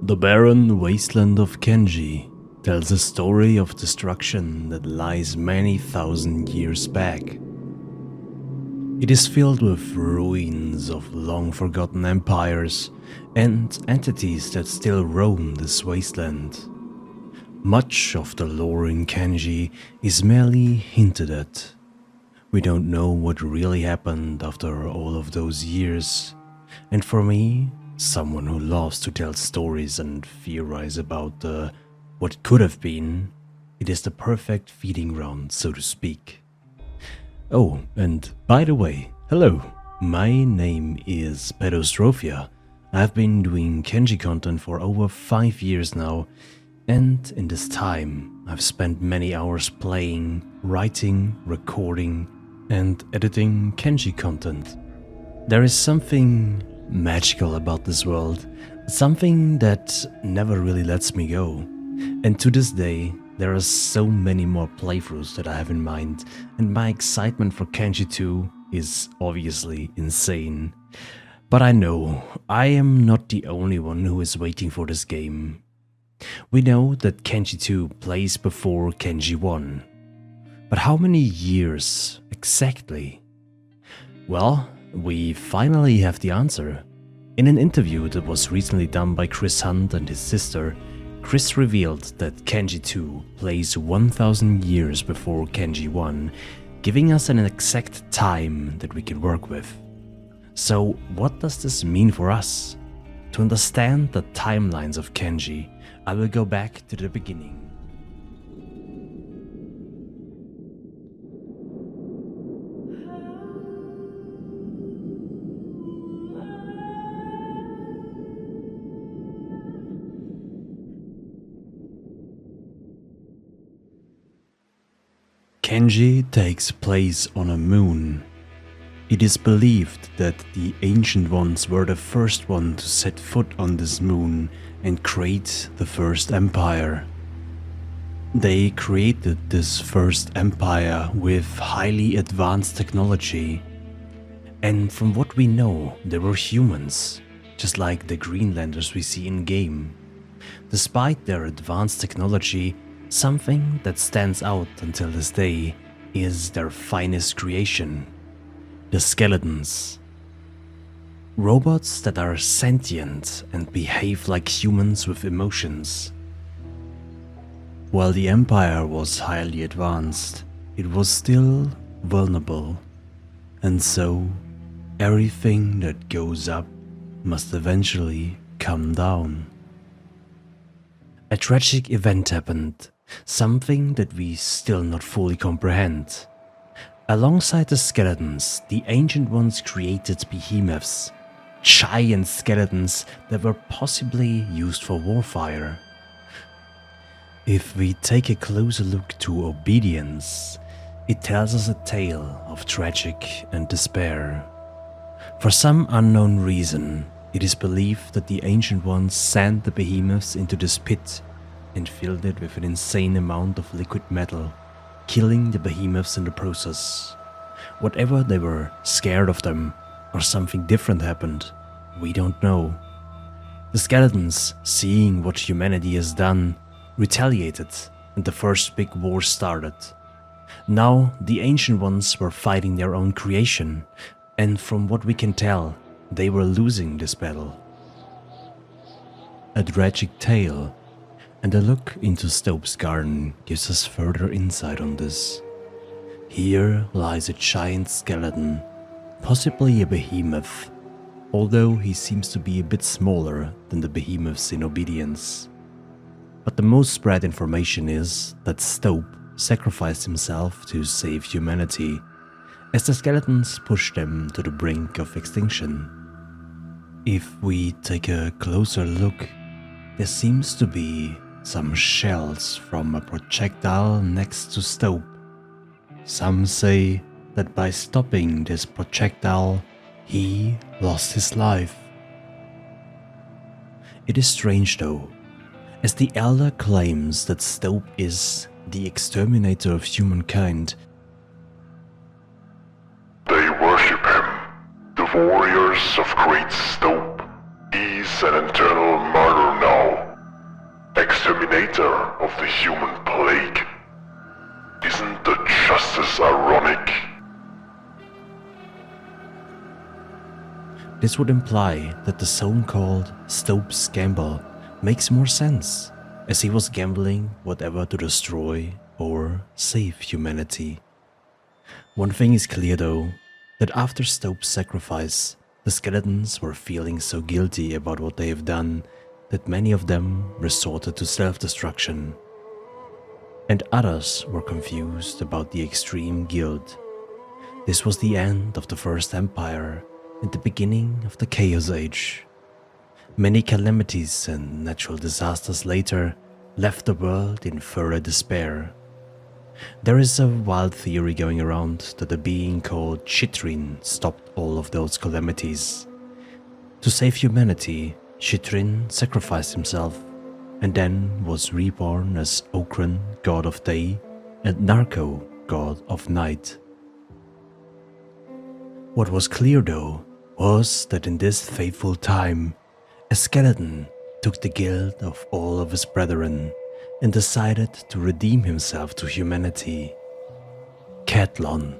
The barren wasteland of Kenji tells a story of destruction that lies many thousand years back. It is filled with ruins of long-forgotten empires and entities that still roam this wasteland. Much of the lore in Kenji is merely hinted at. We don't know what really happened after all of those years, and for me, someone who loves to tell stories and theorize about what could have been, it is the perfect feeding ground, so to speak. Oh, and by the way, hello, my name is Pedostrophia. I've been doing Kenji content for over 5 years now, and in this time, I've spent many hours playing, writing, recording, and editing Kenji content. There is something magical about this world, something that never really lets me go. And to this day, there are so many more playthroughs that I have in mind, and my excitement for Kenshi 2 is obviously insane. But I know I am not the only one who is waiting for this game. We know that Kenshi 2 plays before Kenji 1. But how many years exactly? Well, we finally have the answer. In an interview that was recently done by Chris Hunt and his sister, Chris revealed that Kenji 2 plays 1000 years before Kenji 1, giving us an exact time that we can work with. So what does this mean for us? To understand the timelines of Kenji, I will go back to the beginning. Kenji takes place on a moon. It is believed that the Ancient Ones were the first one to set foot on this moon and create the first empire. They created this first empire with highly advanced technology. And from what we know, they were humans, just like the Greenlanders we see in-game. Despite their advanced technology, something that stands out until this day is their finest creation, the skeletons. Robots that are sentient and behave like humans with emotions. While the Empire was highly advanced, it was still vulnerable, and so everything that goes up must eventually come down. A tragic event happened, something that we still not fully comprehend. Alongside the skeletons, the Ancient Ones created behemoths, giant skeletons that were possibly used for warfare. If we take a closer look to obedience, it tells us a tale of tragic and despair. For some unknown reason, it is believed that the Ancient Ones sent the behemoths into this pit and filled it with an insane amount of liquid metal, killing the behemoths in the process. Whatever they were scared of them, or something different happened, we don't know. The skeletons, seeing what humanity has done, retaliated, and the first big war started. Now the Ancient Ones were fighting their own creation, and from what we can tell, they were losing this battle. A tragic tale, and a look into Stope's garden gives us further insight on this. Here lies a giant skeleton, possibly a behemoth, although he seems to be a bit smaller than the behemoths in Obedience. But the most spread information is that Stope sacrificed himself to save humanity, as the skeletons pushed them to the brink of extinction. If we take a closer look, there seems to be some shells from a projectile next to Stope. Some say that by stopping this projectile, he lost his life. It is strange though, as the Elder claims that Stope is the exterminator of humankind. They worship him, the warriors of Great Stope. He's an eternal martyr now. exterminator of the human plague. Isn't that just as ironic? This would imply that the so-called Stopes gamble makes more sense, as he was gambling whatever to destroy or save humanity. One thing is clear though, that after Stopes' sacrifice, the skeletons were feeling so guilty about what they have done that many of them resorted to self-destruction. And others were confused about the extreme guilt. This was the end of the First Empire and the beginning of the Chaos Age. Many calamities and natural disasters later left the world in further despair. There is a wild theory going around that a being called Chitrin stopped all of those calamities. To save humanity, Chitrin sacrificed himself and then was reborn as Okran, god of day, and Narko, god of night. What was clear though was that in this fateful time, a skeleton took the guilt of all of his brethren and decided to redeem himself to humanity. Catlon.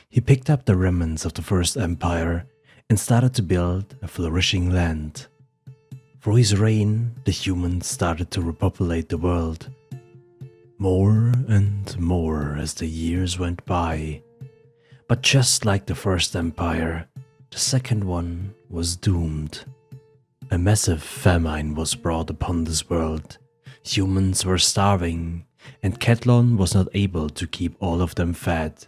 He picked up the remnants of the First Empire and started to build a flourishing land. Through his reign, the humans started to repopulate the world. More and more as the years went by. But just like the First Empire, the second one was doomed. A massive famine was brought upon this world. Humans were starving, and Catlon was not able to keep all of them fed.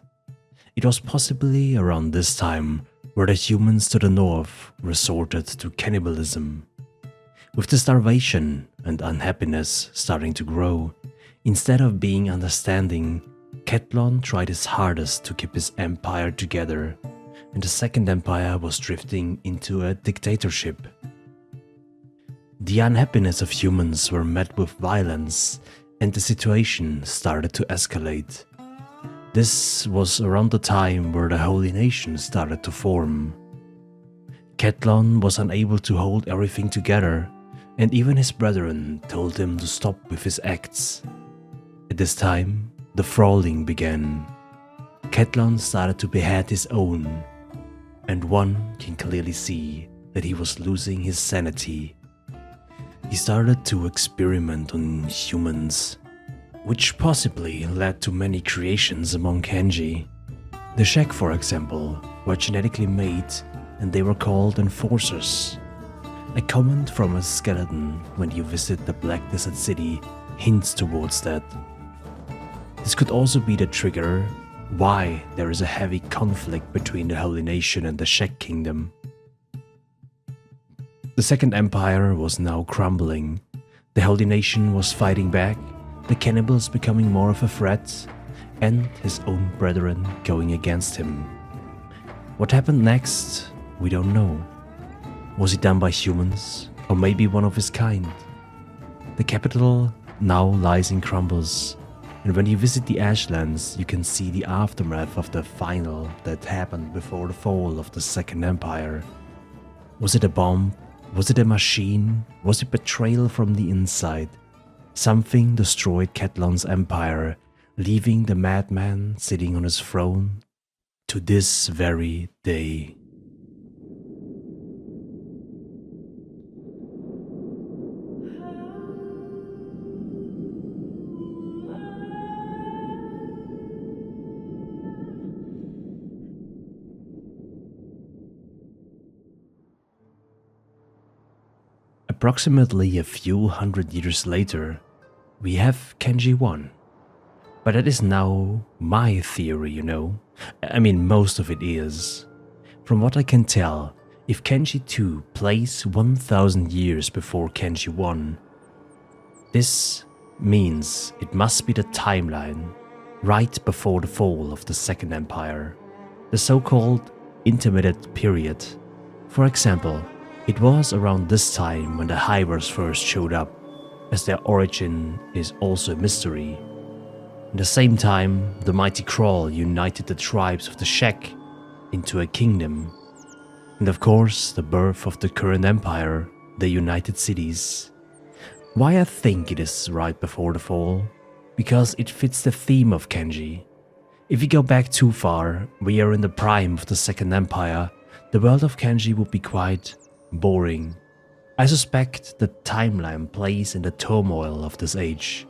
It was possibly around this time where the humans to the north resorted to cannibalism. With the starvation and unhappiness starting to grow, instead of being understanding, Catlon tried his hardest to keep his empire together, and the Second Empire was drifting into a dictatorship. The unhappiness of humans were met with violence, and the situation started to escalate. This was around the time where the Holy Nation started to form. Catlon was unable to hold everything together, and even his brethren told him to stop with his acts. At this time, the thralling began. Catlon started to behead his own, and one can clearly see that he was losing his sanity. He started to experiment on humans, which possibly led to many creations among Kenji. The Shek, for example, were genetically made and they were called Enforcers. A comment from a skeleton when you visit the Black Desert City hints towards that. This could also be the trigger why there is a heavy conflict between the Holy Nation and the Shek Kingdom. The Second Empire was now crumbling. The Holy Nation was fighting back, the cannibals becoming more of a threat, and his own brethren going against him. What happened next, we don't know. Was it done by humans, or maybe one of his kind? The capital now lies in crumbles, and when you visit the Ashlands, you can see the aftermath of the final that happened before the fall of the Second Empire. Was it a bomb? Was it a machine? Was it betrayal from the inside? Something destroyed Catlon's empire, leaving the madman sitting on his throne to this very day. Approximately a few hundred years later, we have Kenji 1. But that is now my theory, you know. I mean, most of it is. From what I can tell, if Kenji 2 plays 1000 years before Kenji 1, this means it must be the timeline right before the fall of the Second Empire, the so-called intermediate period. For example, It was around this time when the Hivers first showed up, as their origin is also a mystery. At the same time, the mighty Crawl united the tribes of the Shek into a kingdom. And of course, the birth of the current empire, the United Cities. Why I think it is right before the fall? Because it fits the theme of Kenji. If we go back too far, we are in the prime of the Second Empire, the world of Kenji would be quite boring. I suspect the timeline plays in the turmoil of this age.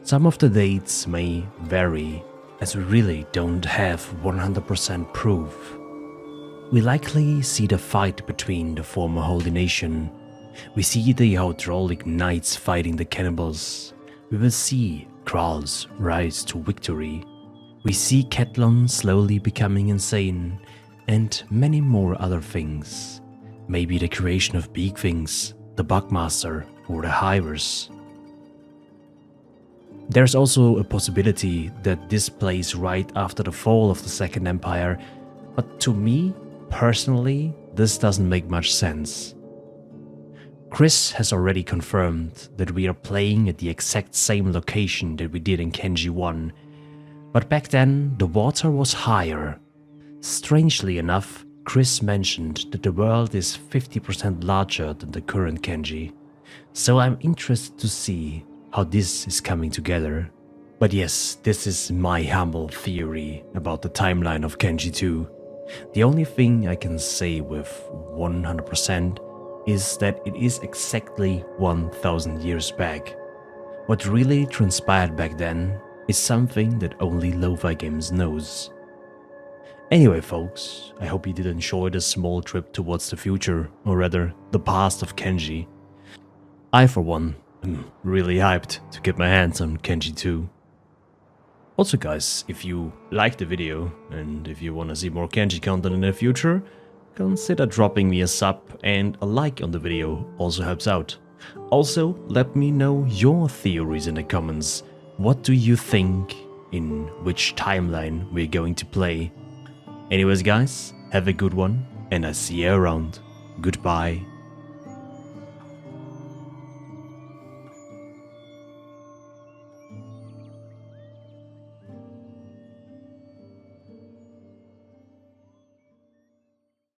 Some of the dates may vary, as we really don't have 100% proof. We likely see the fight between the former Holy Nation. We see the hydraulic knights fighting the cannibals. We will see Kral's rise to victory. We see Ketlon slowly becoming insane, and many more other things. Maybe the creation of big things, the Bugmaster or the Hivers. There's also a possibility that this plays right after the fall of the Second Empire, but to me, personally, this doesn't make much sense. Chris has already confirmed that we are playing at the exact same location that we did in Kenji 1, but back then the water was higher. Strangely enough, Chris mentioned that the world is 50% larger than the current Kenji, so I'm interested to see how this is coming together. But yes, this is my humble theory about the timeline of Kenji 2. The only thing I can say with 100% is that it is exactly 1000 years back. What really transpired back then is something that only Lo-Fi Games knows. Anyway folks, I hope you did enjoy this small trip towards the future, or rather, the past of Kenji. I for one am really hyped to get my hands on Kenji 2. Also guys, if you liked the video and if you want to see more Kenji content in the future, consider dropping me a sub, and a like on the video also helps out. Also, let me know your theories in the comments. What do you think, in which timeline we're going to play? Anyways guys, have a good one, and I see you around. Goodbye.